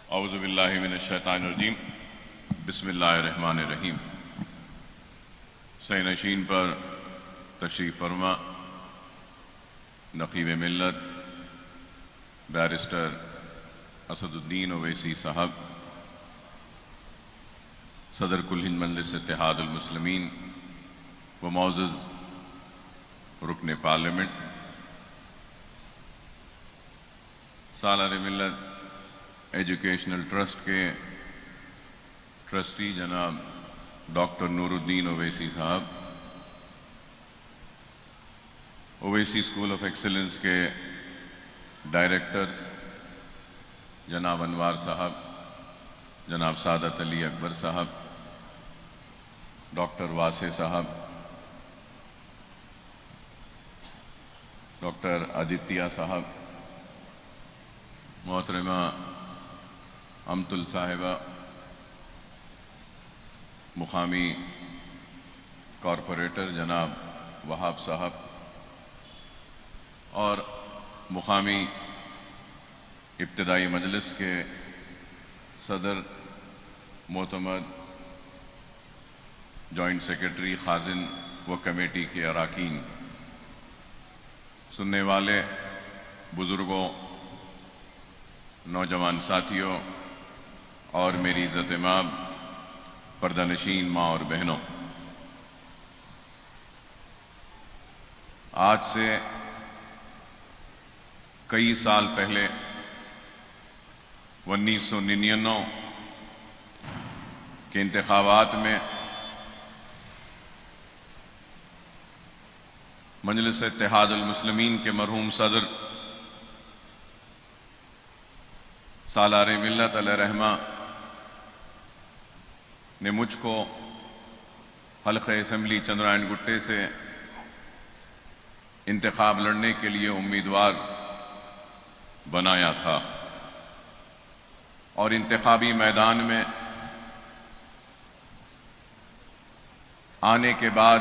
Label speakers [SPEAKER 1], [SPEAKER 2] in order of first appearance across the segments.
[SPEAKER 1] اعوذ باللہ من الشیطان الرجیم بسم اللہ الرحمن الرحیم۔ صحیح نشین پر تشریف فرما نقیب ملت بیرسٹر اسد الدین اویسی صاحب، صدر کل ہند مجلس اتحاد المسلمین و معزز رکن پارلیمنٹ، سالار ملت ایجوکیشنل ٹرسٹ کے ٹرسٹی جناب ڈاکٹر نور الدین اویسی صاحب، اویسی اسکول آف ایکسلنس کے ڈائریکٹرز جناب انوار صاحب، جناب سعادت علی اکبر صاحب، ڈاکٹر واسع صاحب، ڈاکٹر آدتیہ صاحب، محترمہ امتل صاحبہ، مقامی کارپوریٹر جناب وہاب صاحب، اور مقامی ابتدائی مجلس کے صدر معتمد، جوائنٹ سیکرٹری خازن و کمیٹی کے اراکین، سننے والے بزرگوں، نوجوان ساتھیوں اور میری عزت مآب پردہ نشین ماں اور بہنوں، آج سے کئی سال پہلے 1999 کے انتخابات میں مجلس اتحاد المسلمین کے مرحوم صدر سالار ملت علیہ رحمہ نے مجھ کو حلقہ اسمبلی چندرائن گٹے سے انتخاب لڑنے کے لیے امیدوار بنایا تھا، اور انتخابی میدان میں آنے کے بعد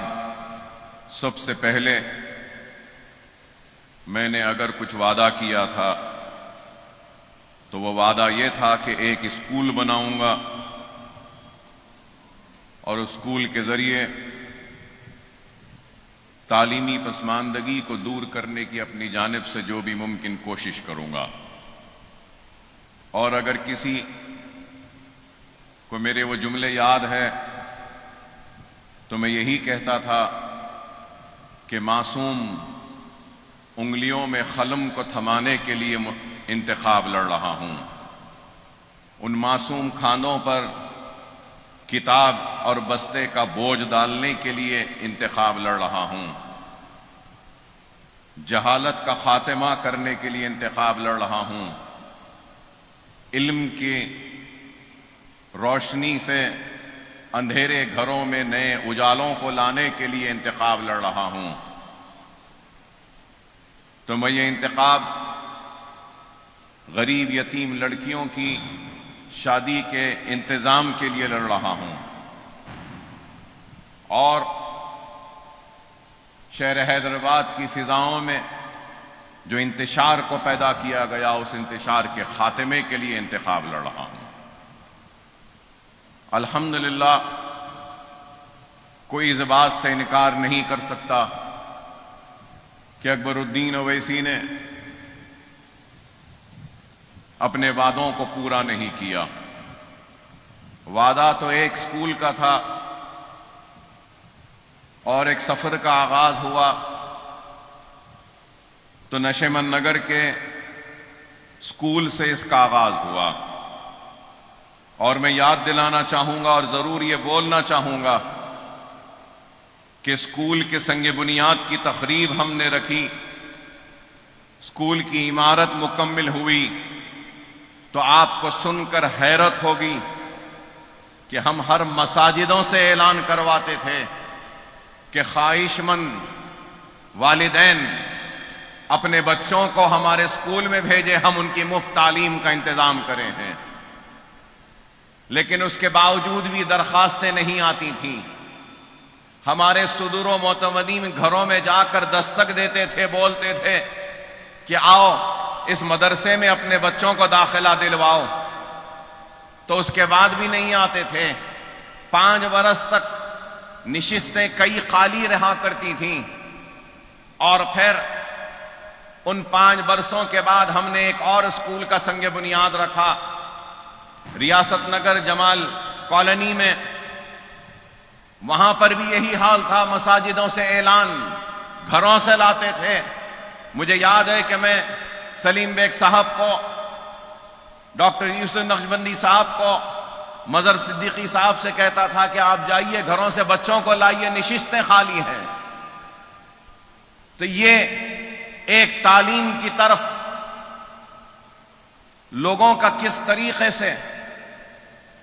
[SPEAKER 1] سب سے پہلے میں نے اگر کچھ وعدہ کیا تھا تو وہ وعدہ یہ تھا کہ ایک اسکول بناؤں گا، اور اس اسکول کے ذریعے تعلیمی پسماندگی کو دور کرنے کی اپنی جانب سے جو بھی ممکن کوشش کروں گا، اور اگر کسی کو میرے وہ جملے یاد ہے تو میں یہی کہتا تھا کہ معصوم انگلیوں میں قلم کو تھمانے کے لیے انتخاب لڑ رہا ہوں، ان معصوم کھانوں پر کتاب اور بستے کا بوجھ ڈالنے کے لیے انتخاب لڑ رہا ہوں، جہالت کا خاتمہ کرنے کے لیے انتخاب لڑ رہا ہوں، علم کی روشنی سے اندھیرے گھروں میں نئے اجالوں کو لانے کے لیے انتخاب لڑ رہا ہوں۔ تو میں یہ انتخاب غریب یتیم لڑکیوں کی شادی کے انتظام کے لیے لڑ رہا ہوں، اور شہر حیدرآباد کی فضاؤں میں جو انتشار کو پیدا کیا گیا اس انتشار کے خاتمے کے لیے انتخاب لڑ رہا ہوں۔ الحمدللہ کوئی اس بات سے انکار نہیں کر سکتا کہ اکبر الدین اویسی نے اپنے وعدوں کو پورا نہیں کیا۔ وعدہ تو ایک اسکول کا تھا، اور ایک سفر کا آغاز ہوا تو نشیمن نگر کے اسکول سے اس کا آغاز ہوا، اور میں یاد دلانا چاہوں گا اور ضرور یہ بولنا چاہوں گا کہ اسکول کے سنگ بنیاد کی تقریب ہم نے رکھی، اسکول کی عمارت مکمل ہوئی تو آپ کو سن کر حیرت ہوگی کہ ہم ہر مساجدوں سے اعلان کرواتے تھے کہ خواہش مند والدین اپنے بچوں کو ہمارے اسکول میں بھیجے، ہم ان کی مفت تعلیم کا انتظام کرے ہیں، لیکن اس کے باوجود بھی درخواستیں نہیں آتی تھیں۔ ہمارے صدور و معتمدین گھروں میں جا کر دستک دیتے تھے، بولتے تھے کہ آؤ اس مدرسے میں اپنے بچوں کو داخلہ دلواؤ، تو اس کے بعد بھی نہیں آتے تھے. 5 برس تک نشستیں کئی خالی رہا کرتی تھیں، اور پھر ان 5 برسوں کے بعد ہم نے ایک اور اسکول کا سنگ بنیاد رکھا ریاست نگر جمال کالونی میں. وہاں پر بھی یہی حال تھا، مساجدوں سے اعلان گھروں سے لاتے تھے. مجھے یاد ہے کہ میں سلیم بیگ صاحب کو، ڈاکٹر یوسف نقشبندی صاحب کو، مظہر صدیقی صاحب سے کہتا تھا کہ آپ جائیے گھروں سے بچوں کو لائیے، نشستیں خالی ہیں. تو یہ ایک تعلیم کی طرف لوگوں کا کس طریقے سے،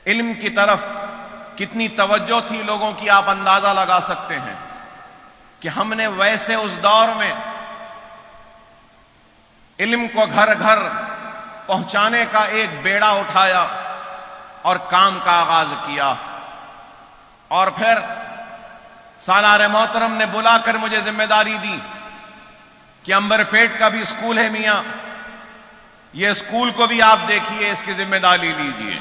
[SPEAKER 1] علم کی طرف کتنی توجہ تھی لوگوں کی، آپ اندازہ لگا سکتے ہیں کہ ہم نے ویسے اس دور میں علم کو گھر گھر پہنچانے کا ایک بیڑا اٹھایا اور کام کا آغاز کیا. اور پھر سالار محترم نے بلا کر مجھے ذمہ داری دی کہ امبر پیٹ کا بھی اسکول ہے میاں، یہ اسکول کو بھی آپ دیکھیے، اس کی ذمہ داری لیجیے.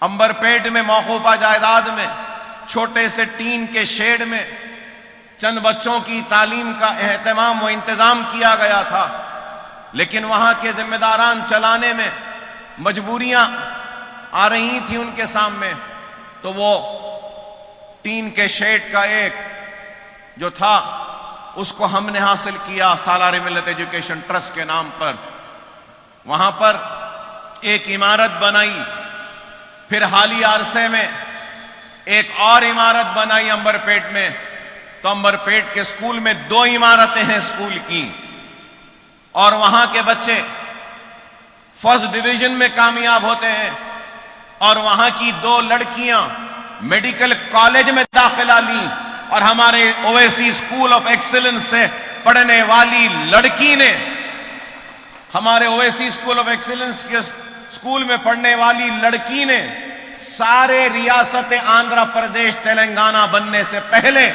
[SPEAKER 1] امبر پیٹ میں موقوفہ جائیداد میں چھوٹے سے ٹین کے شیڈ میں چند بچوں کی تعلیم کا اہتمام و انتظام کیا گیا تھا، لیکن وہاں کے ذمہ داران چلانے میں مجبوریاں آ رہی تھیں ان کے سامنے. تو وہ ٹین کے شیڈ کا ایک جو تھا اس کو ہم نے حاصل کیا سالار ملت ایجوکیشن ٹرسٹ کے نام پر. وہاں پر ایک عمارت بنائی، پھر حالی عرصے میں ایک اور عمارت بنائی امبر پیٹ میں. تو امبر پیٹ کے اسکول میں 2 عمارتیں ہیں اسکول کی، اور وہاں کے بچے فرسٹ ڈویژن میں کامیاب ہوتے ہیں، اور وہاں کی 2 لڑکیاں میڈیکل کالج میں داخلہ لیں، اور ہمارے اویسی اسکول آف ایکسلنس سے پڑھنے والی لڑکی نے، ہمارے اویسی اسکول آف ایکسلنس کے اسکول میں پڑھنے والی لڑکی نے سارے ریاست آندھرا پردیش تلنگانہ بننے سے پہلے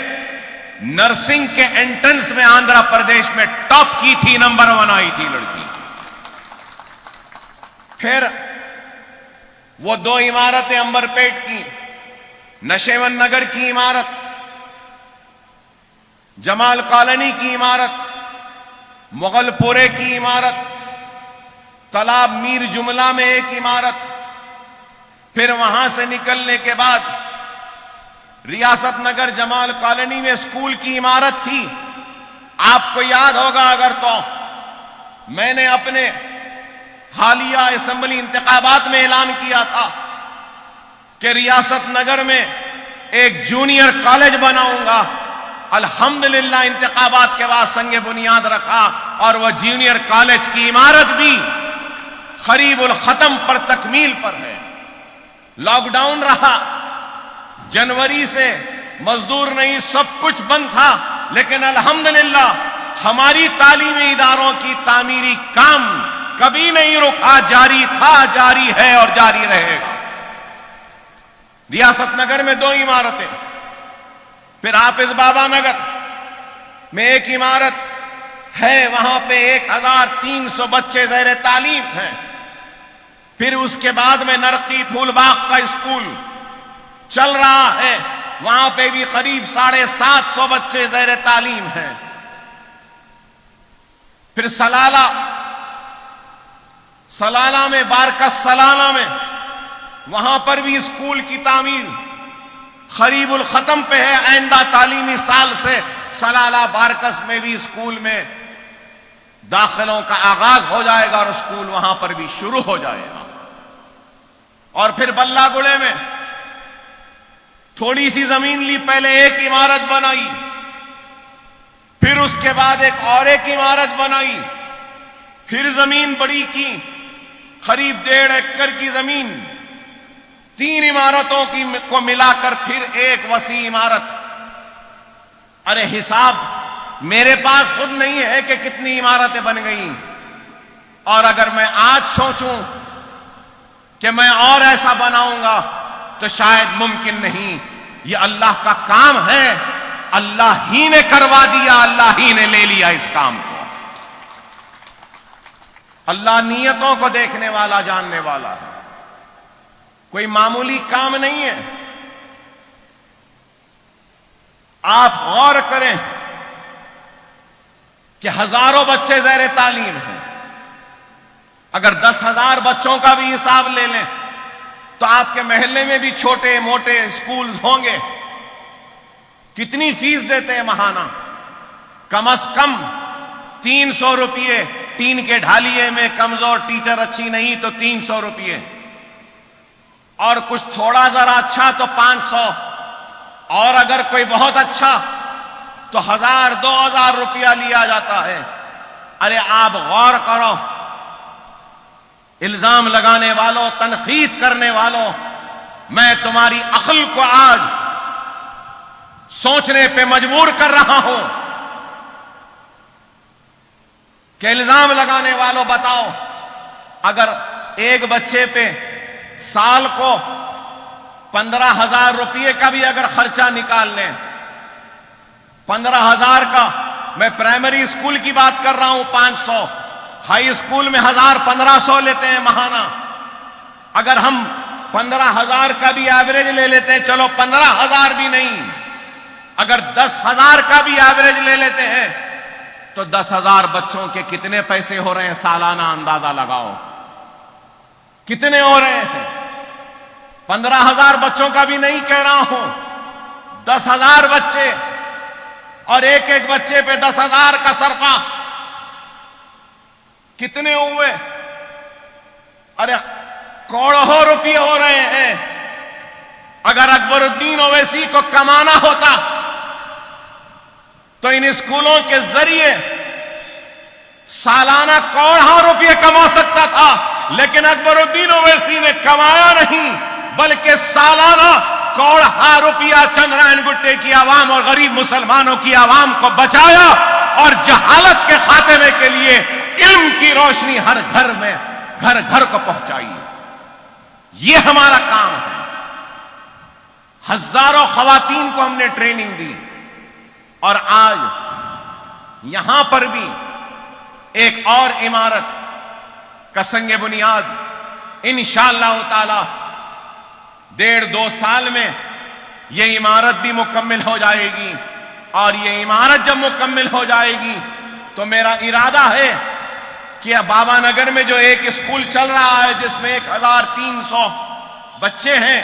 [SPEAKER 1] نرسنگ کے انٹرنس میں آندھرا پردیش میں ٹاپ کی تھی، نمبر 1 آئی تھی لڑکی. پھر وہ 2 عمارتیں امبر پیٹ کی، نشیون نگر کی عمارت، جمال کالونی کی عمارت، مغل پورے کی عمارت، تالاب میر جملہ میں ایک عمارت. پھر وہاں سے نکلنے کے بعد ریاست نگر جمال کالونی میں اسکول کی عمارت تھی. آپ کو یاد ہوگا اگر تو میں نے اپنے حالیہ اسمبلی انتخابات میں اعلان کیا تھا کہ ریاست نگر میں ایک جونیئر کالج بناؤں گا. الحمدللہ انتخابات کے بعد سنگ بنیاد رکھا، اور وہ جونیئر کالج کی عمارت بھی قریب الختم پر تکمیل پر ہے. لاک ڈاؤن رہا، جنوری سے مزدور نہیں، سب کچھ بند تھا، لیکن الحمدللہ ہماری تعلیمی اداروں کی تعمیری کام کبھی نہیں رکا، جاری تھا، جاری ہے اور جاری رہے گا. ریاست نگر میں 2 عمارتیں، پھر حافظ بابا نگر میں ایک عمارت ہے، وہاں پہ 1300 بچے زیر تعلیم ہیں. پھر اس کے بعد میں نرقی پھول باغ کا اسکول چل رہا ہے، وہاں پہ بھی قریب 750 بچے زیر تعلیم ہیں. پھر سلالہ میں بارکس سلالہ میں، وہاں پر بھی اسکول کی تعمیر قریب الختم پہ ہے. آئندہ تعلیمی سال سے سلالہ بارکس میں بھی اسکول میں داخلوں کا آغاز ہو جائے گا اور اسکول وہاں پر بھی شروع ہو جائے گا. اور پھر بلہ گڑے میں تھوڑی سی زمین لی، پہلے ایک عمارت بنائی، پھر اس کے بعد ایک عمارت بنائی، پھر زمین بڑی کی، قریب 1.5 ایکڑ کی زمین، 3 عمارتوں کو ملا کر پھر ایک وسیع عمارت. ارے حساب میرے پاس خود نہیں ہے کہ کتنی عمارتیں بن گئیں، اور اگر میں آج سوچوں کہ میں اور ایسا بناؤں گا تو شاید ممکن نہیں. یہ اللہ کا کام ہے، اللہ ہی نے کروا دیا، اللہ ہی نے لے لیا اس کام کو. اللہ نیتوں کو دیکھنے والا، جاننے والا ہے. کوئی معمولی کام نہیں ہے. آپ غور کریں کہ ہزاروں بچے زیر تعلیم ہیں. اگر 10,000 بچوں کا بھی حساب لے لیں تو آپ کے محلے میں بھی چھوٹے موٹے اسکولز ہوں گے. کتنی فیس دیتے ہیں ماہانہ؟ کم از کم 300 روپیے. ٹین کے ڈھالیے میں کمزور ٹیچر اچھی نہیں تو 300 روپیے، اور کچھ تھوڑا ذرا اچھا تو 500، اور اگر کوئی بہت اچھا تو 1,000 2,000 روپیہ لیا جاتا ہے. ارے آپ غور کرو، الزام لگانے والوں، تنقید کرنے والوں، میں تمہاری عقل کو آج سوچنے پہ مجبور کر رہا ہوں کہ الزام لگانے والوں بتاؤ، اگر ایک بچے پہ سال کو 15,000 روپیے کا بھی اگر خرچہ نکال لیں، 15,000 کا، میں پرائمری اسکول کی بات کر رہا ہوں 500، ہائی اسکول میں 1,000-1,500 لیتے ہیں ماہانہ. اگر ہم 15,000 کا بھی ایوریج لے لیتے ہیں، چلو 15,000 بھی نہیں، اگر 10,000 کا بھی ایوریج لے لیتے ہیں تو 10,000 بچوں کے کتنے پیسے ہو رہے ہیں؟ سالانہ اندازہ لگاؤ کتنے ہو رہے ہیں. 15,000 بچوں کا بھی نہیں کہہ رہا ہوں، 10,000 بچے، اور ایک ایک بچے پہ 10,000 کا صرفہ کتنے ہوئے؟ ارے کروڑوں روپے ہو رہے ہیں. اگر اکبر الدین اویسی کو کمانا ہوتا تو ان اسکولوں کے ذریعے سالانہ کروڑوں روپے کما سکتا تھا، لیکن اکبر الدین اویسی نے کمایا نہیں، بلکہ سالانہ کروڑوں روپیہ چندرائن گٹے کی عوام اور غریب مسلمانوں کی عوام کو بچایا، اور جہالت کے خاتمے کے لیے علم کی روشنی ہر گھر میں، گھر گھر کو پہنچائی. یہ ہمارا کام ہے. ہزاروں خواتین کو ہم نے ٹریننگ دی، اور آج یہاں پر بھی ایک اور عمارت کا سنگ بنیاد انشاءاللہ تعالی 1.5-2 سال میں یہ عمارت بھی مکمل ہو جائے گی. اور یہ عمارت جب مکمل ہو جائے گی تو میرا ارادہ ہے کہ بابا نگر میں جو ایک اسکول چل رہا ہے جس میں 1,300 بچے ہیں،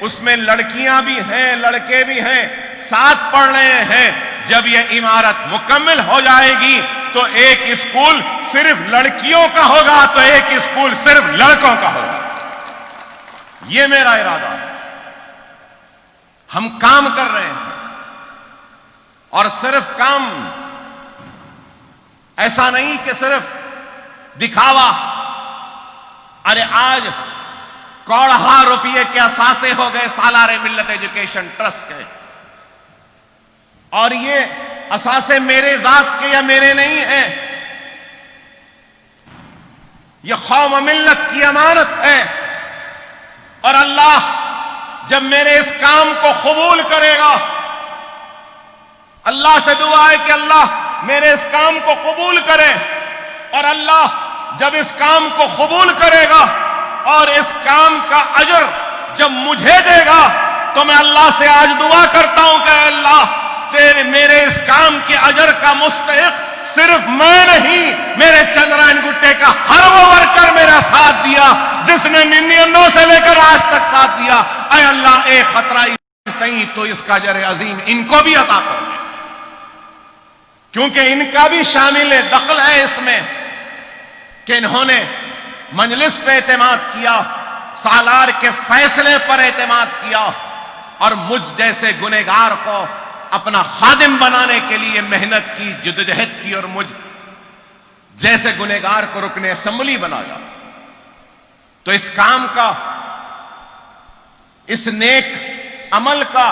[SPEAKER 1] اس میں لڑکیاں بھی ہیں لڑکے بھی ہیں، ساتھ پڑھ رہے ہیں. جب یہ عمارت مکمل ہو جائے گی تو ایک اسکول صرف لڑکیوں کا ہوگا تو ایک اسکول صرف لڑکوں کا ہوگا. یہ میرا ارادہ ہے. ہم کام کر رہے ہیں، اور صرف کام ایسا نہیں کہ صرف دکھاوا. ارے آج کروڑوں روپیے کے اثاثے ہو گئے سالار ملت ایجوکیشن ٹرسٹ کے، اور یہ اثاثے میرے ذات کے یا میرے نہیں ہیں، یہ قوم و ملت کی امانت ہے. اور اللہ جب میرے اس کام کو قبول کرے گا، اللہ سے دعا ہے کہ اللہ میرے اس کام کو قبول کرے، اور اللہ جب اس کام کو قبول کرے گا اور اس کام کا اجر جب مجھے دے گا تو میں اللہ سے آج دعا کرتا ہوں کہ اللہ تیرے میرے اس کام کے اجر کا مستحق صرف میں نہیں، میرے چندرائن گٹے کا ہر وہ ورکر میرا ساتھ دیا جس نے 99 سے لے کر آج تک ساتھ دیا. اے اللہ ایک خطرہ صحیح تو اس کا اجر عظیم ان کو بھی عطا کر دے، کیونکہ ان کا بھی شامل دخل ہے اس میں کہ انہوں نے مجلس پہ اعتماد کیا، سالار کے فیصلے پر اعتماد کیا، اور مجھ جیسے گنہگار کو اپنا خادم بنانے کے لیے محنت کی، جدوجہد کی، اور مجھ جیسے گنہگار کو رکن اسمبلی بنایا. تو اس کام کا، اس نیک عمل کا،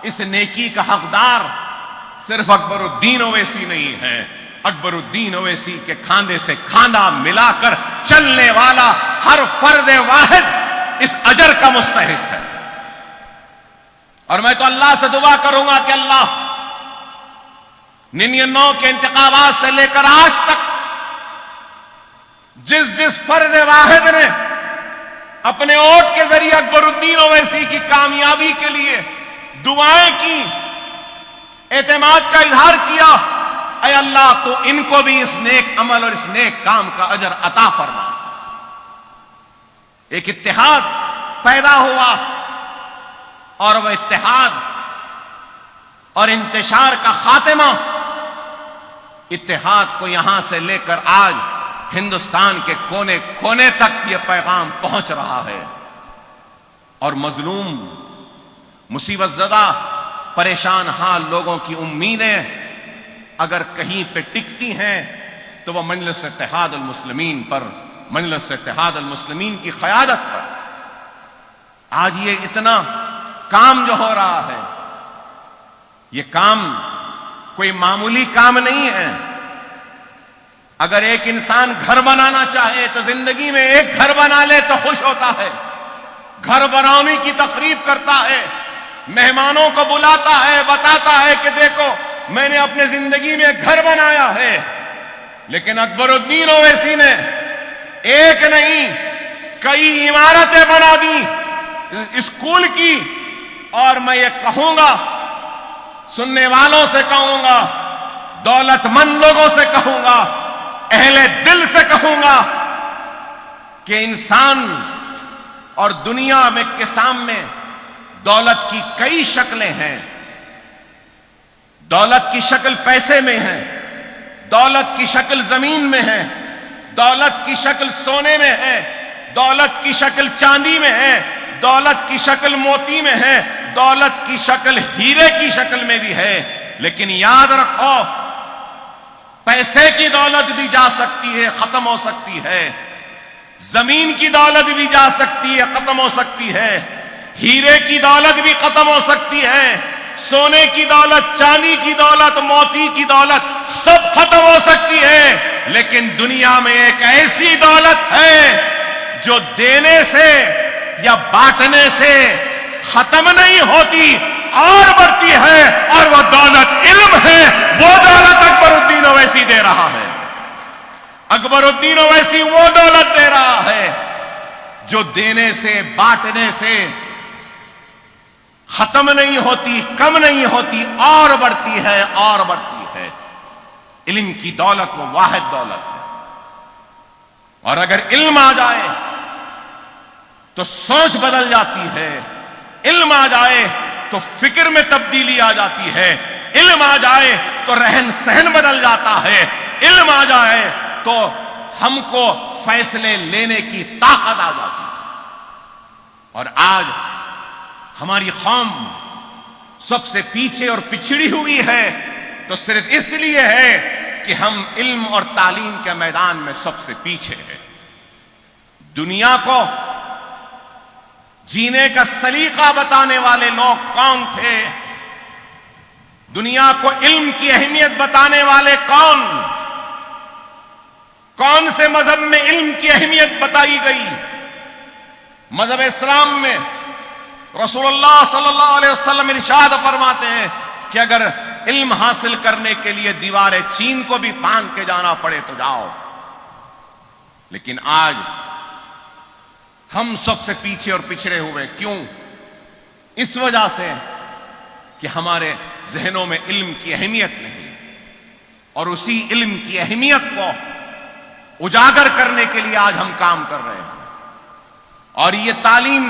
[SPEAKER 1] اس نیکی کا حقدار صرف اکبر الدین اویسی نہیں ہے. اکبر الدین اویسی کے کھاندے سے کھاندہ ملا کر چلنے والا ہر فرد واحد اس اجر کا مستحق ہے. اور میں تو اللہ سے دعا کروں گا کہ اللہ 99 کے انتخابات سے لے کر آج تک جس جس فرد واحد نے اپنے ووٹ کے ذریعے اکبر الدین اویسی کی کامیابی کے لیے دعائیں کی، اعتماد کا اظہار کیا، اے اللہ تو ان کو بھی اس نیک عمل اور اس نیک کام کا اجر عطا فرما۔ ایک اتحاد پیدا ہوا، اور وہ اتحاد اور انتشار کا خاتمہ، اتحاد کو یہاں سے لے کر آج ہندوستان کے کونے کونے تک یہ پیغام پہنچ رہا ہے، اور مظلوم، مصیبت زدہ، پریشان حال لوگوں کی امیدیں اگر کہیں پہ ٹکتی ہیں تو وہ مجلس اتحاد المسلمین پر، مجلس اتحاد المسلمین کی قیادت پر۔ آج یہ اتنا کام جو ہو رہا ہے، یہ کام کوئی معمولی کام نہیں ہے۔ اگر ایک انسان گھر بنانا چاہے تو زندگی میں ایک گھر بنا لے تو خوش ہوتا ہے، گھر بنانے کی تقریب کرتا ہے، مہمانوں کو بلاتا ہے، بتاتا ہے کہ دیکھو میں نے اپنے زندگی میں گھر بنایا ہے۔ لیکن اکبر الدین اویسی نے ایک نہیں کئی عمارتیں بنا دی اسکول کی، اور میں یہ کہوں گا، سننے والوں سے کہوں گا، دولت مند لوگوں سے کہوں گا، اہل دل سے کہوں گا کہ انسان اور دنیا میں کے سامنے دولت کی کئی شکلیں ہیں۔ دولت کی شکل پیسے میں ہے، دولت کی شکل زمین میں ہے، دولت کی شکل سونے میں ہے، دولت کی شکل چاندی میں ہے، دولت کی شکل موتی میں ہے، دولت کی شکل ہیرے کی شکل میں بھی ہے۔ لیکن یاد رکھو، پیسے کی دولت بھی جا سکتی ہے، ختم ہو سکتی ہے، زمین کی دولت بھی جا سکتی ہے، ختم ہو سکتی ہے، ہیرے کی دولت بھی ختم ہو سکتی ہے، سونے کی دولت، چاندی کی دولت، موتی کی دولت سب ختم ہو سکتی ہے۔ لیکن دنیا میں ایک ایسی دولت ہے جو دینے سے یا بانٹنے سے ختم نہیں ہوتی اور بڑھتی ہے، اور وہ دولت علم ہے۔ وہ دولت اکبر الدین اویسی دے رہا ہے۔ اکبر الدین اویسی وہ دولت دے رہا ہے جو دینے سے، بانٹنے سے ختم نہیں ہوتی، کم نہیں ہوتی، اور بڑھتی ہے اور بڑھتی ہے۔ علم کی دولت وہ واحد دولت ہے، اور اگر علم آ جائے تو سوچ بدل جاتی ہے، علم آ جائے تو فکر میں تبدیلی آ جاتی ہے، علم آ جائے تو رہن سہن بدل جاتا ہے، علم آ جائے تو ہم کو فیصلے لینے کی طاقت آ جاتی ہے۔ اور آج ہماری قوم سب سے پیچھے اور پچھڑی ہوئی ہے تو صرف اس لیے ہے کہ ہم علم اور تعلیم کے میدان میں سب سے پیچھے ہیں۔ دنیا کو جینے کا سلیقہ بتانے والے لوگ کون تھے؟ دنیا کو علم کی اہمیت بتانے والے کون سے مذہب میں علم کی اہمیت بتائی گئی؟ مذہب اسلام میں رسول اللہ صلی اللہ علیہ وسلم ارشاد فرماتے ہیں کہ اگر علم حاصل کرنے کے لیے دیوار چین کو بھی پاند کے جانا پڑے تو جاؤ۔ لیکن آج ہم سب سے پیچھے اور پچھڑے ہوئے، کیوں؟ اس وجہ سے کہ ہمارے ذہنوں میں علم کی اہمیت نہیں، اور اسی علم کی اہمیت کو اجاگر کرنے کے لیے آج ہم کام کر رہے ہیں۔ اور یہ تعلیم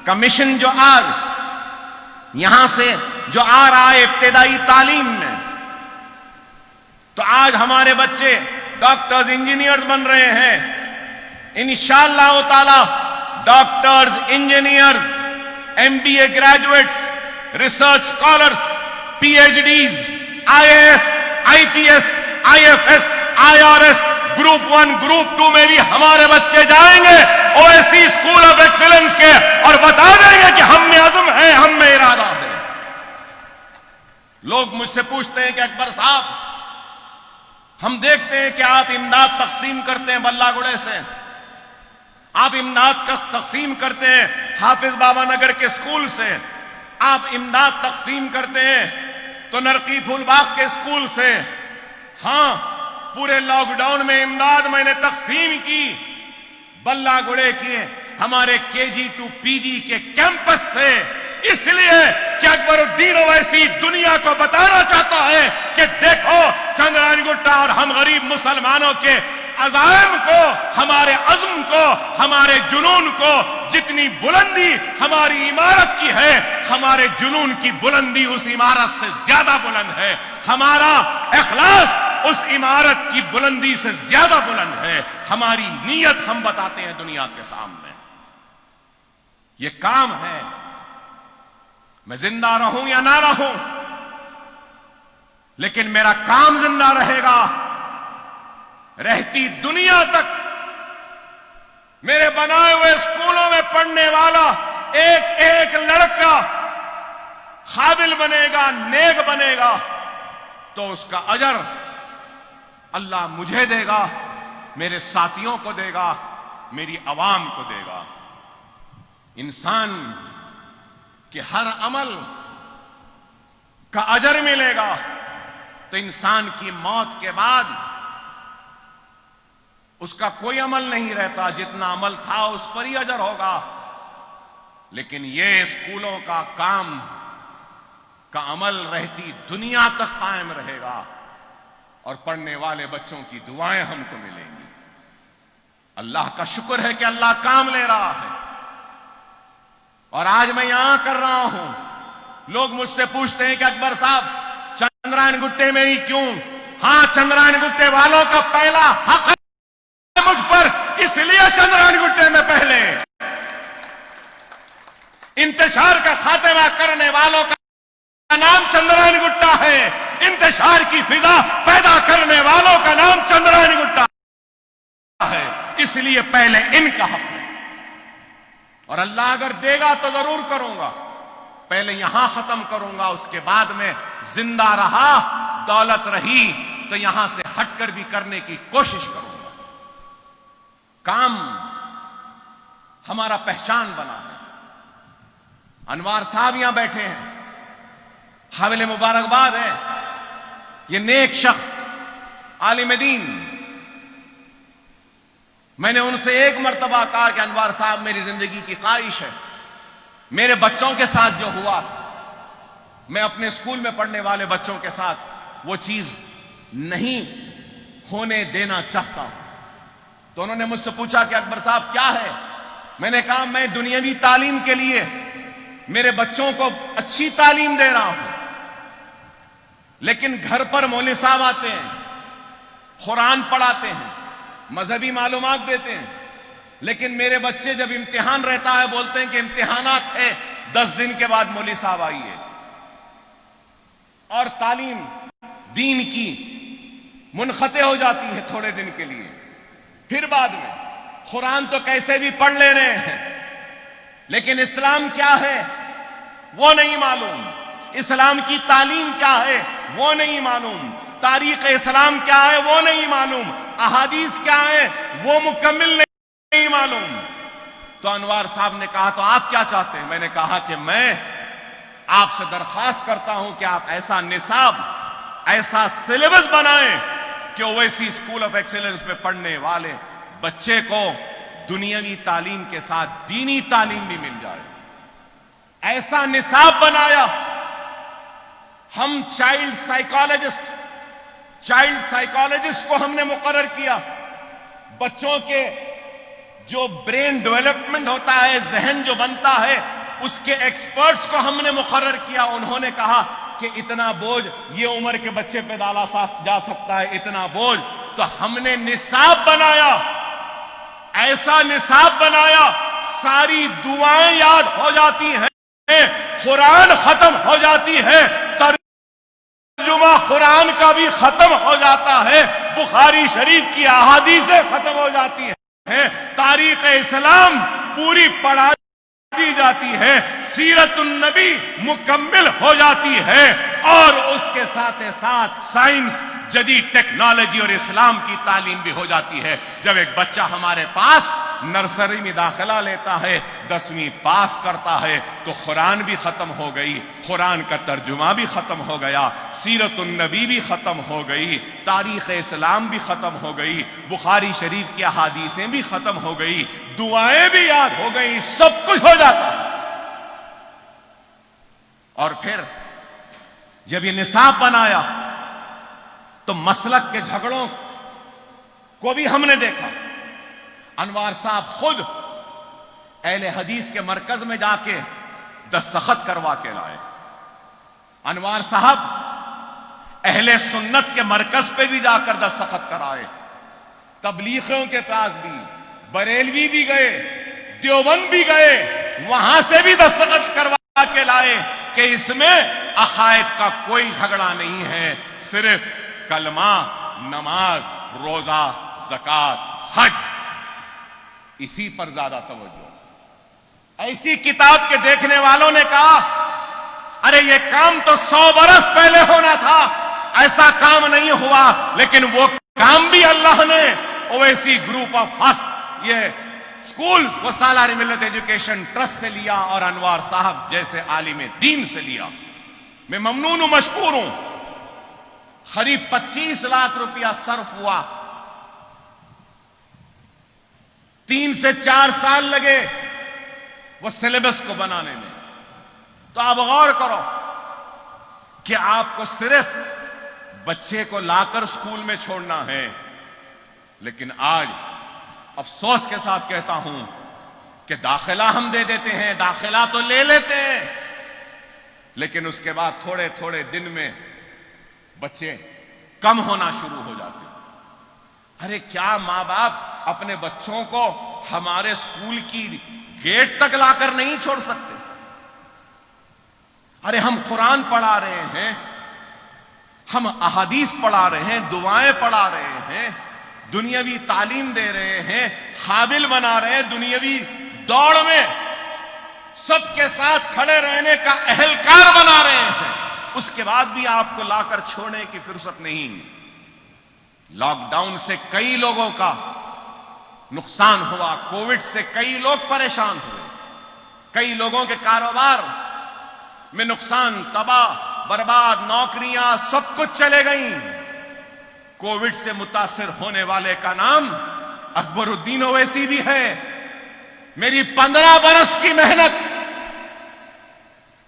[SPEAKER 1] کا مشن جو آج یہاں سے جو آ رہا ہے ابتدائی تعلیم میں، تو آج ہمارے بچے ڈاکٹرز، انجینئرز بن رہے ہیں۔ انشاءاللہ تعالی doctors, engineers, M B A graduates, research scholars, P H Ds, I A S, I P S, I F S, I R S, group 1 group 2 میں بھی ہمارے بچے جائیں گے O S C school of excellence کے، اور بتا دیں گے کہ ہم میں عزم ہے، ہم میں ارادہ ہے۔ لوگ مجھ سے پوچھتے ہیں کہ اکبر صاحب، ہم دیکھتے ہیں کہ آپ امداد تقسیم کرتے ہیں بلہ گڑے سے، آپ امداد کا تقسیم کرتے ہیں حافظ بابا نگر کے اسکول سے، آپ امداد تقسیم کرتے ہیں تو نرقی پھول باغ کے اسکول سے۔ ہاں، پورے لاک ڈاؤن میں امداد میں نے تقسیم کی، بلہ گڑے کی ہمارے KG to PG کے کیمپس سے، اس لیے کہ اکبر الدین اویسی دنیا کو بتانا چاہتا ہے کہ دیکھو چندران گٹا اور ہم غریب مسلمانوں کے عزائم کو، ہمارے عزم کو، ہمارے جنون کو، جتنی بلندی ہماری عمارت کی ہے، ہمارے جنون کی بلندی اس عمارت سے زیادہ بلند ہے، ہمارا اخلاص اس عمارت کی بلندی سے زیادہ بلند ہے، ہماری نیت ہم بتاتے ہیں دنیا کے سامنے۔ یہ کام ہے، میں زندہ رہوں یا نہ رہوں، لیکن میرا کام زندہ رہے گا۔ رہتی دنیا تک میرے بنائے ہوئے اسکولوں میں پڑھنے والا ایک ایک لڑکا قابل بنے گا، نیک بنے گا، تو اس کا اجر اللہ مجھے دے گا، میرے ساتھیوں کو دے گا، میری عوام کو دے گا۔ انسان کے ہر عمل کا اجر ملے گا، تو انسان کی موت کے بعد اس کا کوئی عمل نہیں رہتا، جتنا عمل تھا اس پر ہی اجر ہوگا۔ لیکن یہ اسکولوں کا کام کا عمل رہتی دنیا تک قائم رہے گا، اور پڑھنے والے بچوں کی دعائیں ہم کو ملیں گی۔ اللہ کا شکر ہے کہ اللہ کام لے رہا ہے، اور آج میں یہاں کر رہا ہوں۔ لوگ مجھ سے پوچھتے ہیں کہ اکبر صاحب چندرائن گٹے میں ہی کیوں؟ ہاں، چندرائن گٹے والوں کا پہلا حق ہے مجھ پر، اس لیے چندرائن گٹے میں پہلے انتشار کا خاتمہ کرنے والوں کا نام چندرائن گٹا ہے، انتشار کی فضا پیدا کرنے والوں کا نام چندرائن گٹا ہے، اس لیے پہلے ان کا حق ہے۔ اور اللہ اگر دے گا تو ضرور کروں گا، پہلے یہاں ختم کروں گا، اس کے بعد میں زندہ رہا، دولت رہی تو یہاں سے ہٹ کر بھی کرنے کی کوشش کروں گا۔ کام ہمارا پہچان بنا ہے۔ انوار صاحب یہاں بیٹھے ہیں، حامل مبارکباد ہے، یہ نیک شخص، عالم دین۔ میں نے ان سے ایک مرتبہ کہا کہ انوار صاحب میری زندگی کی خواہش ہے، میرے بچوں کے ساتھ جو ہوا، میں اپنے اسکول میں پڑھنے والے بچوں کے ساتھ وہ چیز نہیں ہونے دینا چاہتا ہوں۔ تو انہوں نے مجھ سے پوچھا کہ اکبر صاحب کیا ہے؟ میں نے کہا میں دنیاوی تعلیم کے لیے میرے بچوں کو اچھی تعلیم دے رہا ہوں، لیکن گھر پر مولوی صاحب آتے ہیں، قرآن پڑھاتے ہیں، مذہبی معلومات دیتے ہیں، لیکن میرے بچے جب امتحان رہتا ہے بولتے ہیں کہ امتحانات ہے، 10 دن کے بعد مولوی صاحب آئیے۔ اور تعلیم دین کی منقطع ہو جاتی ہے تھوڑے دن کے لیے، پھر بعد میں قرآن تو کیسے بھی پڑھ لے رہے ہیں، لیکن اسلام کیا ہے وہ نہیں معلوم، اسلام کی تعلیم کیا ہے وہ نہیں معلوم، تاریخ اسلام کیا ہے وہ نہیں معلوم، احادیث کیا ہے وہ مکمل نہیں معلوم۔ تو انوار صاحب نے کہا تو آپ کیا چاہتے ہیں؟ میں نے کہا کہ میں آپ سے درخواست کرتا ہوں کہ آپ ایسا نصاب، ایسا سلیبس بنائیں کہ اویسی اسکول آف ایکسیلنس میں پڑھنے والے بچے کو دنیاوی تعلیم کے ساتھ دینی تعلیم بھی مل جائے۔ ایسا نصاب بنایا، ہم چائلڈ سائیکالوجسٹ کو ہم نے مقرر کیا، بچوں کے جو برین ڈیولپمنٹ ہوتا ہے، ذہن جو بنتا ہے، اس کے ایکسپرٹس کو ہم نے مقرر کیا۔ انہوں نے کہا کہ اتنا بوجھ یہ عمر کے بچے پہ ڈالا جا سکتا ہے، اتنا بوجھ۔ تو ہم نے نصاب بنایا، ایسا نصاب بنایا، ساری دعائیں یاد ہو جاتی ہیں، قرآن ختم ہو جاتی ہے، ترجمہ قرآن کا بھی ختم ہو جاتا ہے، بخاری شریف کی احادیثیں ختم ہو جاتی ہیں، تاریخ اسلام پوری پڑھا دی جاتی ہے، سیرت النبی مکمل ہو جاتی ہے، اور اس کے ساتھ ساتھ سائنس، جدید ٹیکنالوجی اور اسلام کی تعلیم بھی ہو جاتی ہے۔ جب ایک بچہ ہمارے پاس نرسری میں داخلہ لیتا ہے، 10ویں پاس کرتا ہے تو قرآن بھی ختم ہو گئی، قرآن کا ترجمہ بھی ختم ہو گیا، سیرت النبی بھی ختم ہو گئی، تاریخ اسلام بھی ختم ہو گئی، بخاری شریف کی احادیثیں بھی ختم ہو گئی، دعائیں بھی یاد ہو گئی، سب کچھ ہو جاتا ہے۔ اور پھر جب یہ نصاب بنایا تو مسلک کے جھگڑوں کو بھی ہم نے دیکھا۔ انوار صاحب خود اہل حدیث کے مرکز میں جا کے دستخط کروا کے لائے، انوار صاحب اہل سنت کے مرکز پہ بھی جا کر دستخط کرائے، تبلیغیوں کے پاس بھی، بریلوی بھی گئے، دیوبند بھی گئے، وہاں سے بھی دستخط کروا کے لائے کہ اس میں عقائد کا کوئی جھگڑا نہیں ہے، صرف کلمہ، نماز، روزہ، زکوٰۃ، حج، اسی پر زیادہ توجہ۔ ایسی کتاب کے دیکھنے والوں نے کہا ارے یہ کام تو 100 برس پہلے ہونا تھا، ایسا کام نہیں ہوا، لیکن وہ کام بھی اللہ نے اویسی گروپ آف فسٹ یہ اسکول و سالار ملت ایجوکیشن ٹرسٹ سے لیا اور انوار صاحب جیسے عالم دین سے لیا۔ میں ممنون و مشکور ہوں، قریب 25 لاکھ روپیہ صرف ہوا، 3 سے 4 سال لگے وہ سلیبس کو بنانے میں۔ تو آپ غور کرو کہ آپ کو صرف بچے کو لا کر اسکول میں چھوڑنا ہے، لیکن آج افسوس کے ساتھ کہتا ہوں کہ داخلہ ہم دے دیتے ہیں، داخلہ تو لے لیتے ہیں، لیکن اس کے بعد تھوڑے تھوڑے دن میں بچے کم ہونا شروع ہو جاتے ہیں۔ ارے کیا ماں باپ اپنے بچوں کو ہمارے اسکول کی گیٹ تک لا کر نہیں چھوڑ سکتے؟ ارے ہم قرآن پڑھا رہے ہیں، ہم احادیث پڑھا رہے ہیں، دعائیں پڑھا رہے ہیں، دنیاوی تعلیم دے رہے ہیں، قابل بنا رہے ہیں، دنیاوی دوڑ میں سب کے ساتھ کھڑے رہنے کا اہلکار بنا رہے ہیں، اس کے بعد بھی آپ کو لا کر چھوڑنے کی فرصت نہیں۔ لاک ڈاؤن سے کئی لوگوں کا نقصان ہوا، کووڈ سے کئی لوگ پریشان ہوئے، کئی لوگوں کے کاروبار میں نقصان، تباہ برباد، نوکریاں سب کچھ چلے گئیں۔ کووڈ سے متاثر ہونے والے کا نام اکبر الدین اویسی بھی ہے۔ میری 15 برس کی محنت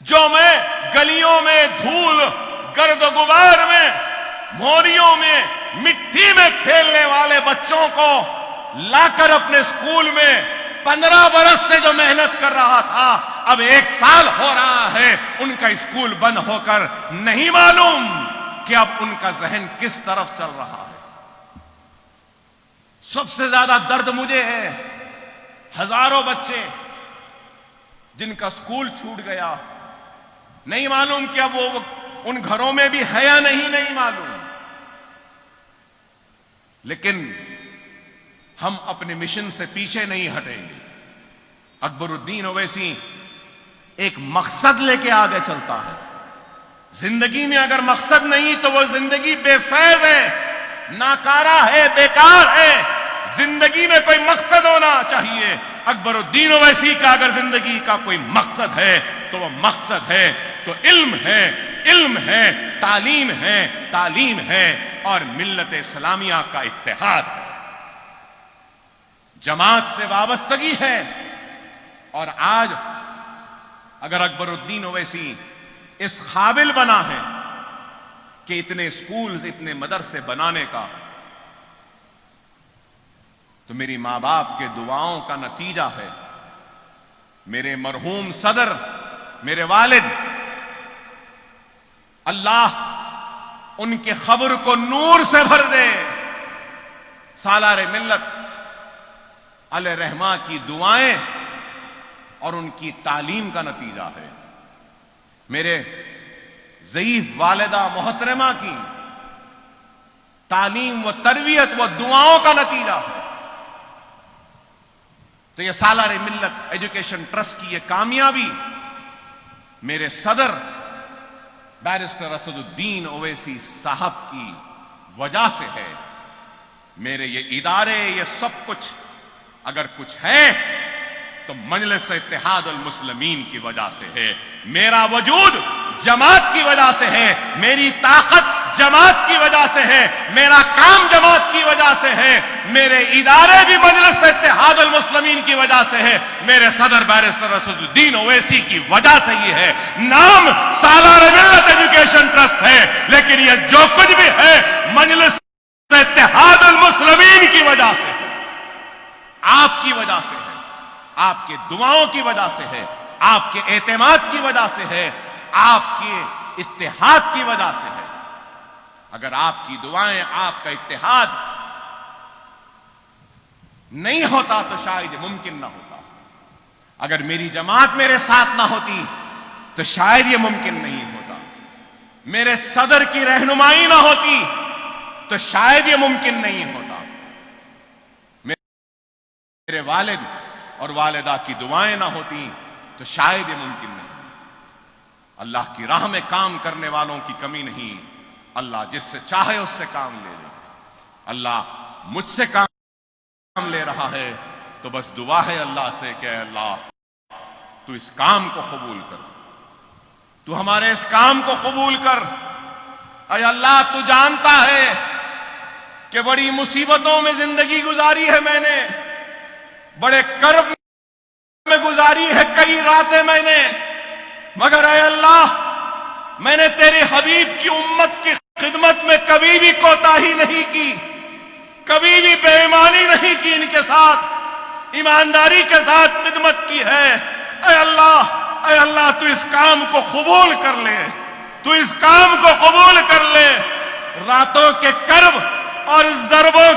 [SPEAKER 1] جو میں گلیوں میں دھول، گرد و غبار میں، موریوں میں، مٹی میں کھیلنے والے بچوں کو لا کر اپنے اسکول میں 15 برس سے جو محنت کر رہا تھا، اب 1 سال ہو رہا ہے ان کا اسکول بند ہو کر، نہیں معلوم کہ اب ان کا ذہن کس طرف چل رہا ہے۔ سب سے زیادہ درد مجھے ہے ہزاروں بچے جن کا اسکول چھوٹ گیا، نہیں معلوم کہ اب وہ ان گھروں میں بھی ہے یا نہیں معلوم، لیکن ہم اپنے مشن سے پیچھے نہیں ہٹیں گے۔ اکبر الدین اویسی ایک مقصد لے کے آگے چلتا ہے۔ زندگی میں اگر مقصد نہیں تو وہ زندگی بے فیض ہے، ناکارہ ہے، بیکار ہے۔ زندگی میں کوئی مقصد ہونا چاہیے۔ اکبر الدین اویسی کا اگر زندگی کا کوئی مقصد ہے تو وہ مقصد ہے تو علم ہے، علم ہے، تعلیم ہے، تعلیم ہے، اور ملت اسلامیہ کا اتحاد ہے، جماعت سے وابستگی ہے۔ اور آج اگر اکبر الدین اویسی اس قابل بنا ہے کہ اتنے اسکولز، اتنے مدرسے بنانے کا، تو میری ماں باپ کے دعاؤں کا نتیجہ ہے۔ میرے مرحوم صدر، میرے والد، اللہ ان کے قبر کو نور سے بھر دے۔ سالار ملت علیہ رحمہ کی دعائیں اور ان کی تعلیم کا نتیجہ ہے۔ میرے ضعیف والدہ محترمہ کی تعلیم و تربیت و دعاؤں کا نتیجہ ہے۔ تو یہ سالار ملت ایجوکیشن ٹرسٹ کی یہ کامیابی میرے صدر بیرسٹر اسد الدین اویسی صاحب کی وجہ سے ہے۔ میرے یہ ادارے، یہ سب کچھ اگر کچھ ہے تو مجلس اتحاد المسلمین کی وجہ سے ہے. میرا وجود جماعت کی وجہ سے ہے, میری طاقت جماعت کی وجہ سے ہے, میرا کام جماعت کی وجہ سے ہے, میرے ادارے بھی مجلس اتحاد المسلمین کی وجہ سے ہے, میرے صدر بیرسٹر اسد الدین اویسی کی وجہ سے یہ ہے. نام سالار ملت ایجوکیشن ٹرسٹ ہے, لیکن یہ جو کچھ بھی ہے مجلس اتحاد المسلمین کی وجہ سے ہے, آپ کی وجہ سے ہے, آپ کے دعاؤں کی وجہ سے ہے, آپ کے اعتماد کی وجہ سے ہے, آپ کے اتحاد کی وجہ سے ہے. اگر آپ کی دعائیں, آپ کا اتحاد نہیں ہوتا تو شاید یہ ممکن نہ ہوتا. اگر میری جماعت میرے ساتھ نہ ہوتی تو شاید یہ ممکن نہیں ہوتا. میرے صدر کی رہنمائی نہ ہوتی تو شاید یہ ممکن نہیں ہوتا. میرے والد اور والدہ کی دعائیں نہ ہوتی تو شاید یہ ممکن نہیں. اللہ کی راہ میں کام کرنے والوں کی کمی نہیں. اللہ جس سے چاہے اس سے کام لے لے. اللہ مجھ سے کام لے رہا ہے تو بس دعا ہے اللہ سے کہ اے اللہ تو اس کام کو قبول کر, تو ہمارے اس کام کو قبول کر. اے اللہ تو جانتا ہے کہ بڑی مصیبتوں میں زندگی گزاری ہے میں نے, بڑے کرب میں گزاری ہے کئی راتیں میں نے, مگر اے اللہ میں نے تیرے حبیب کی امت کی خدمت میں کبھی بھی کوتاہی نہیں کی, کبھی بھی بے ایمانی نہیں کی, ان کے ساتھ ایمانداری کے ساتھ خدمت کی ہے. اے اللہ تو اس کام کو قبول کر لے, تو اس کام کو قبول کر لے. راتوں کے کرب اور ضربوں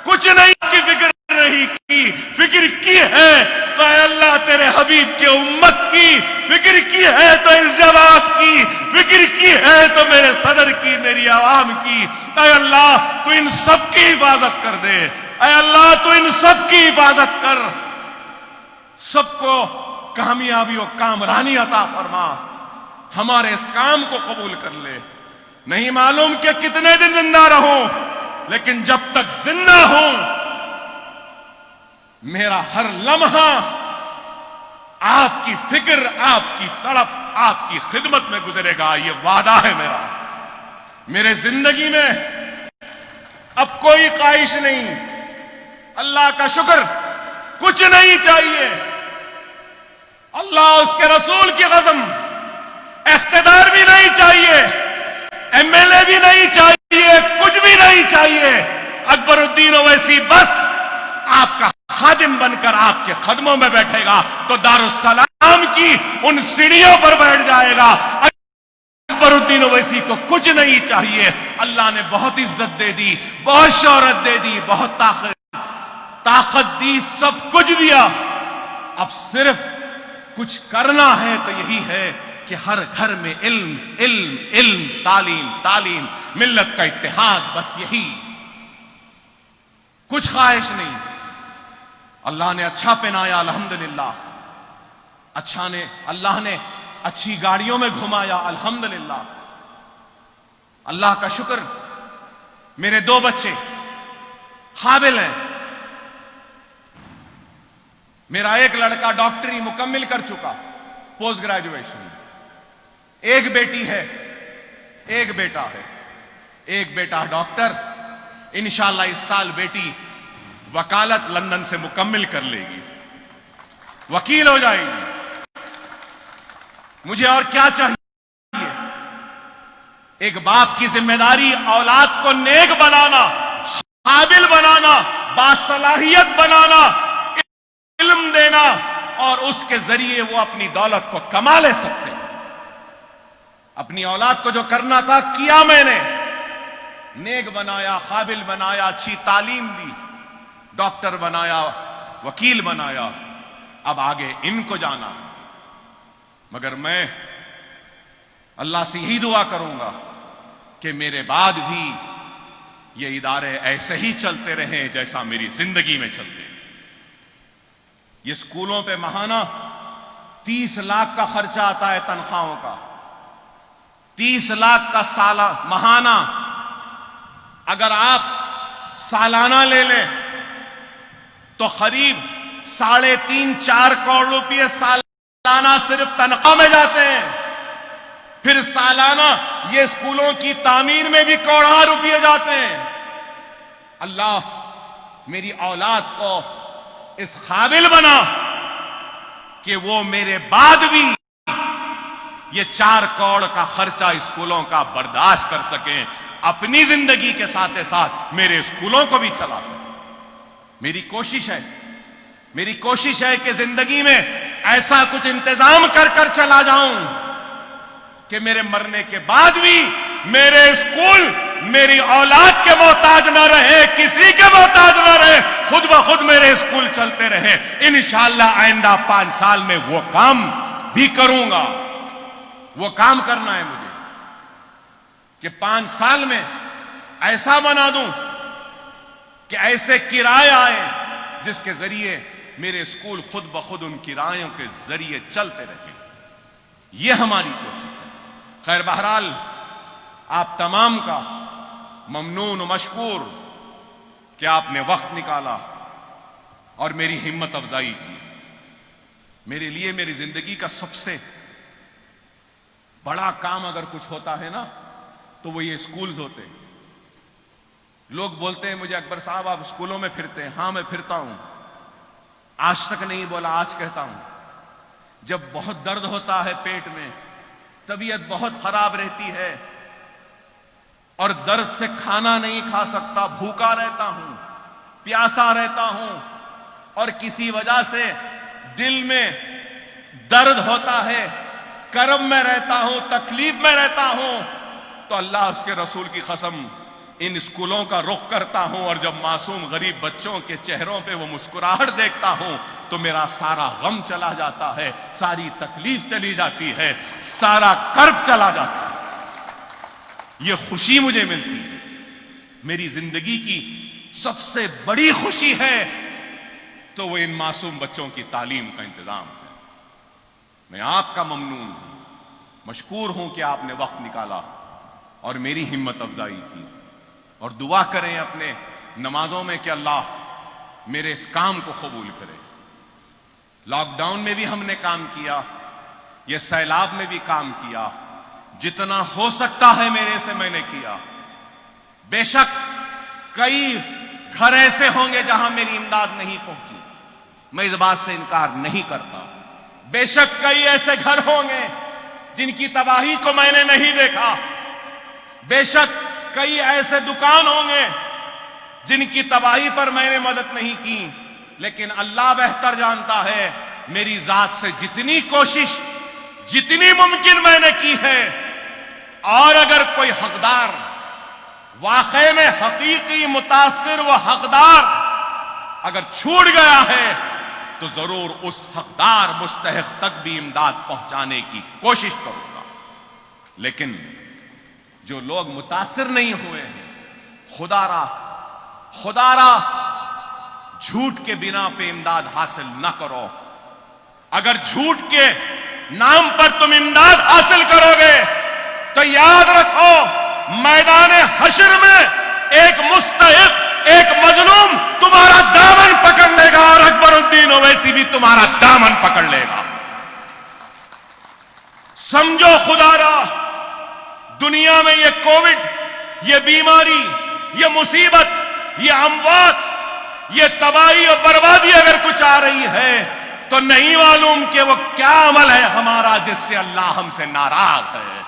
[SPEAKER 1] کچھ نہیں کی فکر نہیں کی, فکر کی ہے تو اے اللہ تیرے حبیب کی امت کی, فکر کی ہے تو اس جماعت کی, فکر کی ہے تو میرے صدر کی, میری عوام کی. اے اللہ تو ان سب کی حفاظت کر دے, اے اللہ تو ان سب کی حفاظت کر, سب کو کامیابی و کامرانی عطا فرما. ہمارے اس کام کو قبول کر لے. نہیں معلوم کہ کتنے دن زندہ رہوں, لیکن جب تک زندہ ہوں میرا ہر لمحہ آپ کی فکر, آپ کی تڑپ, آپ کی خدمت میں گزرے گا. یہ وعدہ ہے میرا. میرے زندگی میں اب کوئی خواہش نہیں, اللہ کا شکر, کچھ نہیں چاہیے. اللہ اس کے رسول کی قسم اقتدار بھی نہیں چاہیے, ایم ایل اے بھی نہیں چاہیے, کچھ بھی نہیں چاہیے. اکبر الدین اویسی بس آپ کا خادم بن کر آپ کے قدموں میں بیٹھے گا تو دارالسلام کی ان سیڑھیوں پر بیٹھ جائے گا. اکبر الدین اویسی کو کچھ نہیں چاہیے. اللہ نے بہت عزت دے دی, بہت شہرت دے دی, بہت طاقت دی, سب کچھ دیا. اب صرف کچھ کرنا ہے تو یہی ہے کہ ہر گھر میں علم علم علم, تعلیم تعلیم, ملت کا اتحاد, بس یہی. کچھ خواہش نہیں. اللہ نے اچھا پہنایا الحمدللہ, اللہ نے اچھی گاڑیوں میں گھمایا الحمدللہ. اللہ کا شکر. میرے 2 بچے قابل ہیں. میرا ایک لڑکا ڈاکٹری مکمل کر چکا, پوسٹ گریجویشن. ایک بیٹی ہے, ایک بیٹا ہے.
[SPEAKER 2] ایک بیٹا ڈاکٹر، انشاءاللہ اس سال بیٹی وکالت لندن سے مکمل کر لے گی، وکیل ہو جائے گی۔ مجھے اور کیا چاہیے؟ ایک باپ کی ذمہ داری اولاد کو نیک بنانا، قابل بنانا، باصلاحیت بنانا، علم دینا، اور اس کے ذریعے وہ اپنی دولت کو کما لے سکتے۔ اپنی اولاد کو جو کرنا تھا کیا میں نے، نیک بنایا، قابل بنایا، اچھی تعلیم دی، ڈاکٹر بنایا، وکیل بنایا۔ اب آگے ان کو جانا، مگر میں اللہ سے یہی دعا کروں گا کہ میرے بعد بھی یہ ادارے ایسے ہی چلتے رہیں جیسا میری زندگی میں چلتے۔ یہ اسکولوں پہ ماہانہ 30 لاکھ کا خرچہ آتا ہے تنخواہوں کا، 30 لاکھ کا سالہ ماہانہ۔ اگر آپ سالانہ لے لیں تو قریب 3.5-4 کروڑ روپے سالانہ صرف تنخواہ میں جاتے ہیں۔ پھر سالانہ یہ اسکولوں کی تعمیر میں بھی کروڑوں روپے جاتے ہیں۔ اللہ میری اولاد کو اس قابل بنا کہ وہ میرے بعد بھی یہ 4 کروڑ کا خرچہ اسکولوں کا برداشت کر سکیں، اپنی زندگی کے ساتھ ساتھ میرے اسکولوں کو بھی چلا سکیں۔ میری کوشش ہے کہ زندگی میں ایسا کچھ انتظام کر چلا جاؤں کہ میرے مرنے کے بعد بھی میرے اسکول میری اولاد کے محتاج نہ رہے، کسی کے محتاج نہ رہے، خود بخود میرے اسکول چلتے رہے۔ انشاءاللہ آئندہ 5 سال میں وہ کام بھی کروں گا۔ وہ کام کرنا ہے مجھے کہ 5 سال میں ایسا بنا دوں کہ ایسے کرائے آئے جس کے ذریعے میرے اسکول خود بخود ان کرایوں کے ذریعے چلتے رہیں۔ یہ ہماری کوشش ہے۔ خیر بہرحال آپ تمام کا ممنون و مشکور کہ آپ نے وقت نکالا اور میری ہمت افزائی کی۔ میرے لیے میری زندگی کا سب سے بڑا کام اگر کچھ ہوتا ہے نا تو وہ یہ اسکولز ہوتے ہیں۔ لوگ بولتے ہیں مجھے اکبر صاحب آپ اسکولوں میں پھرتے ہیں۔ ہاں میں پھرتا ہوں، آج تک نہیں بولا، آج کہتا ہوں۔ جب بہت درد ہوتا ہے پیٹ میں، طبیعت بہت خراب رہتی ہے اور درد سے کھانا نہیں کھا سکتا، بھوکا رہتا ہوں، پیاسا رہتا ہوں، اور کسی وجہ سے دل میں درد ہوتا ہے، کرب میں رہتا ہوں، تکلیف میں رہتا ہوں، تو اللہ اس کے رسول کی قسم ان اسکولوں کا رخ کرتا ہوں، اور جب معصوم غریب بچوں کے چہروں پہ وہ مسکراہٹ دیکھتا ہوں تو میرا سارا غم چلا جاتا ہے، ساری تکلیف چلی جاتی ہے، سارا کرب چلا جاتا ہے۔ یہ خوشی مجھے ملتی ہے۔ میری زندگی کی سب سے بڑی خوشی ہے تو وہ ان معصوم بچوں کی تعلیم کا انتظام ہے۔ میں آپ کا ممنون ہوں، مشکور ہوں کہ آپ نے وقت نکالا اور میری ہمت افزائی کی، اور دعا کریں اپنے نمازوں میں کہ اللہ میرے اس کام کو قبول کرے۔ لاک ڈاؤن میں بھی ہم نے کام کیا، یہ سیلاب میں بھی کام کیا، جتنا ہو سکتا ہے میرے سے میں نے کیا۔ بے شک کئی گھر ایسے ہوں گے جہاں میری امداد نہیں پہنچی، میں اس بات سے انکار نہیں کرتا۔ بے شک کئی ایسے گھر ہوں گے جن کی تباہی کو میں نے نہیں دیکھا، بے شک کئی ایسے دکان ہوں گے جن کی تباہی پر میں نے مدد نہیں کی، لیکن اللہ بہتر جانتا ہے میری ذات سے جتنی کوشش جتنی ممکن میں نے کی ہے، اور اگر کوئی حقدار واقعے میں حقیقی متاثر و حقدار اگر چھوٹ گیا ہے تو ضرور اس حقدار مستحق تک بھی امداد پہنچانے کی کوشش کروں گا۔ لیکن جو لوگ متاثر نہیں ہوئے ہیں، خدا را جھوٹ کے بنا پہ امداد حاصل نہ کرو۔ اگر جھوٹ کے نام پر تم امداد حاصل کرو گے تو یاد رکھو میدان حشر میں ایک مستحق، ایک مظلوم تمہارا دامن پکڑ لے گا، اور اکبر الدین اویسی بھی تمہارا دامن پکڑ لے گا۔ سمجھو خدا را، دنیا میں یہ کووڈ یہ بیماری، یہ مصیبت، یہ اموات، یہ تباہی اور بربادی اگر کچھ آ رہی ہے تو نہیں معلوم کہ وہ کیا عمل ہے ہمارا جس سے اللہ ہم سے ناراض ہے۔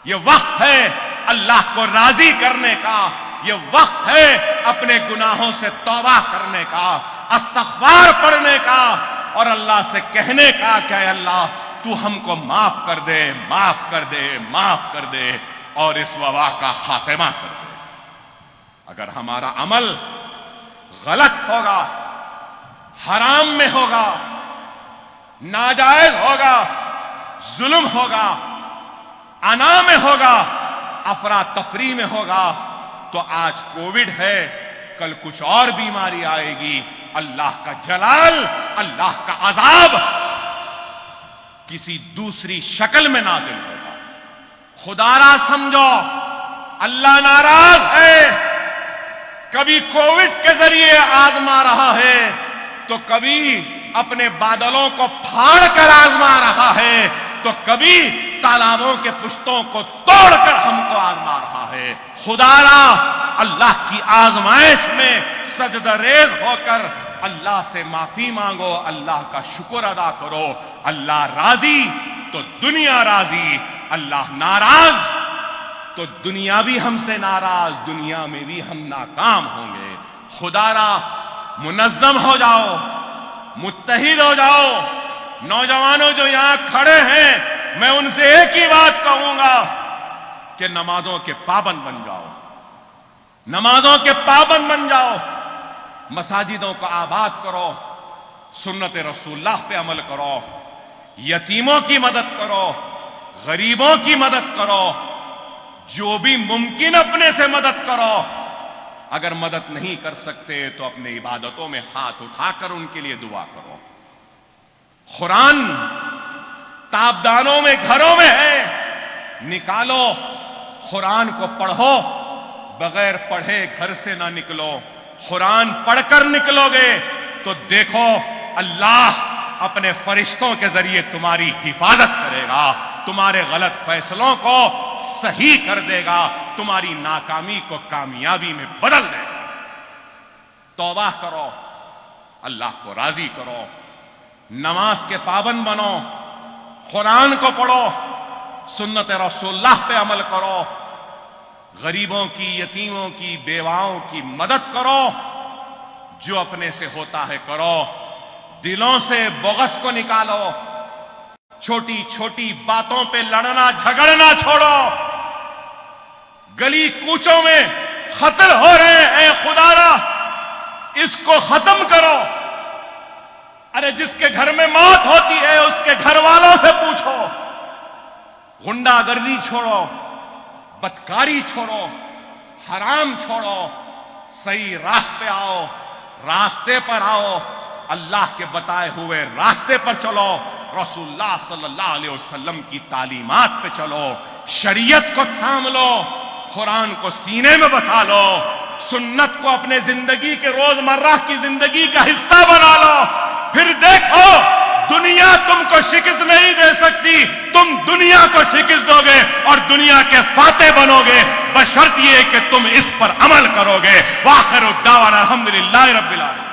[SPEAKER 2] یہ وقت ہے اللہ کو راضی کرنے کا، یہ وقت ہے اپنے گناہوں سے توبہ کرنے کا، استغفار پڑھنے کا، اور اللہ سے کہنے کا کہ اے اللہ تو ہم کو معاف کر دے، معاف کر دے، معاف کر دے، اور اس وبا کا خاتمہ کر دے۔ اگر ہمارا عمل غلط ہوگا، حرام میں ہوگا، ناجائز ہوگا، ظلم ہوگا، انا میں ہوگا، افراتفری میں ہوگا، تو آج کووڈ ہے، کل کچھ اور بیماری آئے گی، اللہ کا جلال، اللہ کا عذاب کسی دوسری شکل میں نازل ہوگا۔ خدا را سمجھو، اللہ ناراض ہے، کبھی کووڈ کے ذریعے آزما رہا ہے تو کبھی اپنے بادلوں کو پھاڑ کر آزما رہا ہے، تو کبھی تالابوں کے پشتوں کو توڑ کر ہم کو آزما رہا ہے۔ خدا را اللہ کی آزمائش میں سجدہ ریز ہو کر اللہ سے معافی مانگو، اللہ کا شکر ادا کرو۔ اللہ راضی تو دنیا راضی، اللہ ناراض تو دنیا بھی ہم سے ناراض، دنیا میں بھی ہم ناکام ہوں گے۔ خدا را منظم ہو جاؤ، متحد ہو جاؤ۔ نوجوانوں جو یہاں کھڑے ہیں، میں ان سے ایک ہی بات کہوں گا کہ نمازوں کے پابند بن جاؤ، نمازوں کے پابند بن جاؤ، مساجدوں کو آباد کرو، سنت رسول اللہ پہ عمل کرو، یتیموں کی مدد کرو، غریبوں کی مدد کرو، جو بھی ممکن اپنے سے مدد کرو۔ اگر مدد نہیں کر سکتے تو اپنے عبادتوں میں ہاتھ اٹھا کر ان کے لیے دعا کرو۔ قرآن تابدانوں میں، گھروں میں ہے، نکالو، قرآن کو پڑھو، بغیر پڑھے گھر سے نہ نکلو۔ قرآن پڑھ کر نکلو گے تو دیکھو اللہ اپنے فرشتوں کے ذریعے تمہاری حفاظت کرے گا، تمہارے غلط فیصلوں کو صحیح کر دے گا، تمہاری ناکامی کو کامیابی میں بدل دے گا۔ توبہ کرو، اللہ کو راضی کرو، نماز کے پابند بنو، قرآن کو پڑھو، سنت رسول اللہ پہ عمل کرو، غریبوں کی، یتیموں کی، بیواؤں کی مدد کرو، جو اپنے سے ہوتا ہے کرو، دلوں سے بغض کو نکالو، چھوٹی چھوٹی باتوں پہ لڑنا جھگڑنا چھوڑو۔ گلی کوچوں میں قتل ہو رہے ہیں، اے خدا را اس کو ختم کرو۔ ارے جس کے گھر میں موت ہوتی ہے اس کے گھر والوں سے پوچھو۔ غنڈہ گردی چھوڑو، بدکاری چھوڑو، حرام چھوڑو، صحیح راہ پہ آؤ، راستے پر آؤ، اللہ کے بتائے ہوئے راستے پر چلو، رسول اللہ صلی اللہ علیہ وسلم کی تعلیمات پہ چلو، شریعت کو تھام لو، قرآن کو سینے میں بسا لو، سنت کو اپنے زندگی کے روزمرہ کی زندگی کا حصہ بنا لو۔ پھر دیکھو دنیا تم کو شکست نہیں دے سکتی، تم دنیا کو شکست دو گے اور دنیا کے فاتح بنو گے، بشرط یہ کہ تم اس پر عمل کرو گے۔ وآخر الدعوانا الحمدللہ رب العالمین۔